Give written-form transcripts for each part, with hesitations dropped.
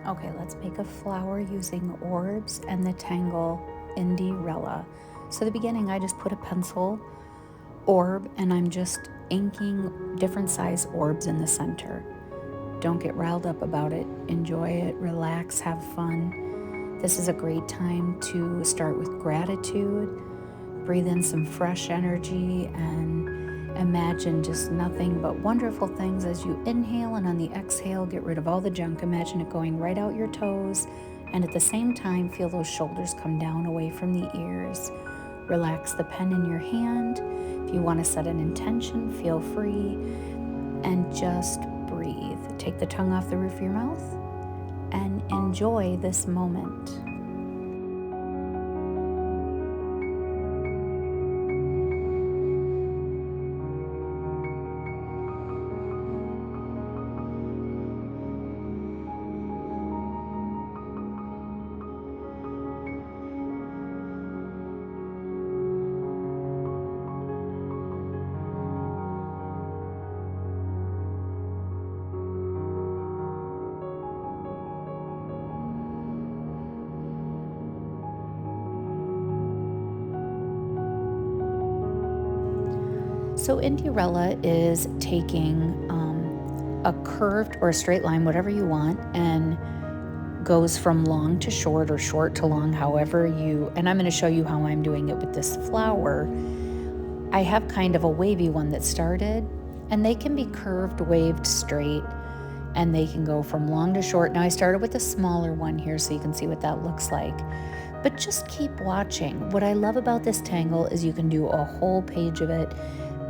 Okay, let's make a flower using orbs and the Tangle indy-rella. So the beginning, I just put a pencil orb and I'm just inking different size orbs in the center. Don't get riled up about it. Enjoy it, relax, have fun. This is a great time to start with gratitude. Breathe in some fresh energy and imagine just nothing but wonderful things as you inhale, and on the exhale, get rid of all the junk. Imagine it going right out your toes, and at the same time, feel those shoulders come down away from the ears. Relax the pen in your hand. If you want to set an intention, feel free, and just breathe. Take the tongue off the roof of your mouth and enjoy this moment. So indy-rella is taking a curved or a straight line, whatever you want, and goes from long to short or short to long, however you, and I'm going to show you how I'm doing it with this flower. I have kind of a wavy one that started, and they can be curved, waved, straight, and they can go from long to short. Now I started with a smaller one here so you can see what that looks like. But just keep watching. What I love about this tangle is you can do a whole page of it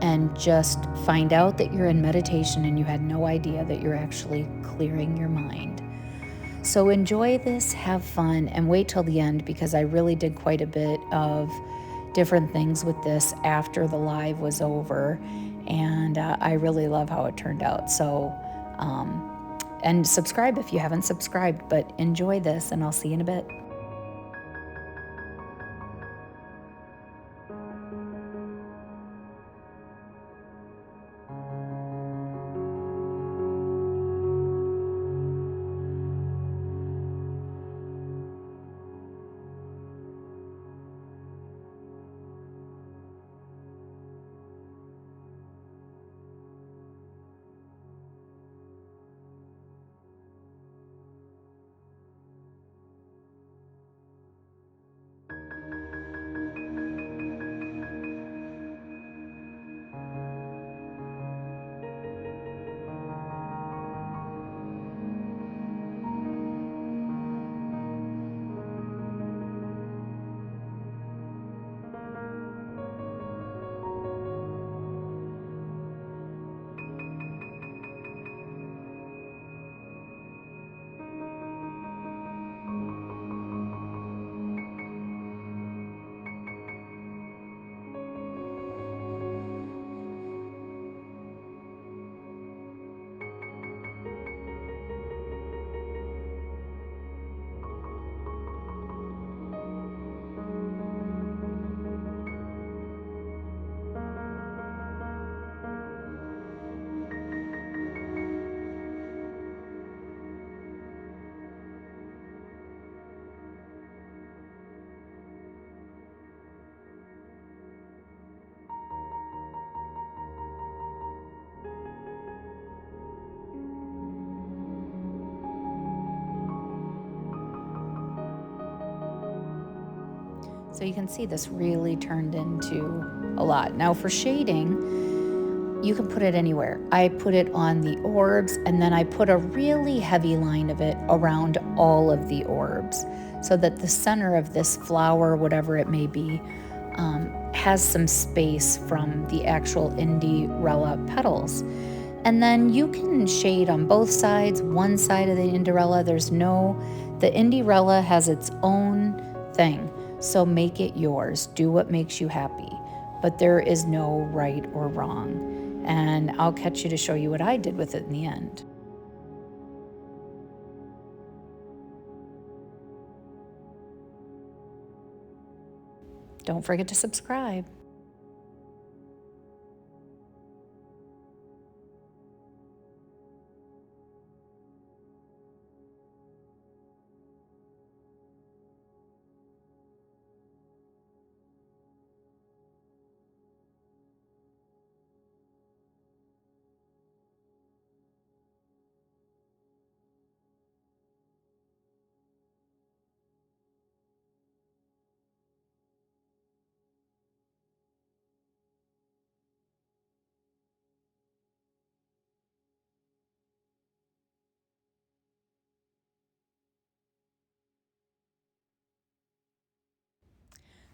and just find out that you're in meditation and you had no idea that you're actually clearing your mind. So enjoy this, have fun, and wait till the end because I really did quite a bit of different things with this after the live was over, and I really love how it turned out. So, and subscribe if you haven't subscribed, but enjoy this, and I'll see you in a bit. So you can see this really turned into a lot. Now for shading, you can put it anywhere. I put it on the orbs, and then I put a really heavy line of it around all of the orbs so that the center of this flower, whatever it may be, has some space from the actual indy-rella petals. And then you can shade on both sides, one side of the indy-rella. The indy-rella has its own thing. So make it yours. Do what makes you happy. But there is no right or wrong. And I'll catch you to show you what I did with it in the end. Don't forget to subscribe.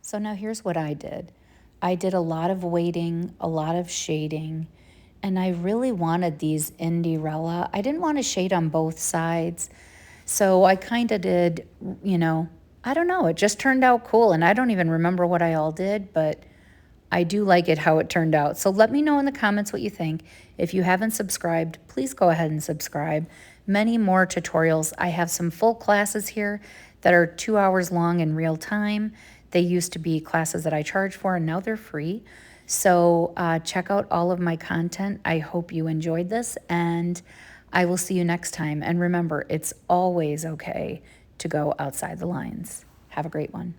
So now here's what I did. I did a lot of weighting, a lot of shading, and I really wanted these indy-rella. I didn't want to shade on both sides. So I kind of did, I don't know, it just turned out cool. And I don't even remember what I all did, but I do like it how it turned out. So let me know in the comments what you think. If you haven't subscribed, please go ahead and subscribe. Many more tutorials. I have some full classes here that are 2 hours long in real time. They used to be classes that I charged for, and now they're free. So check out all of my content. I hope you enjoyed this, and I will see you next time. And remember, it's always okay to go outside the lines. Have a great one.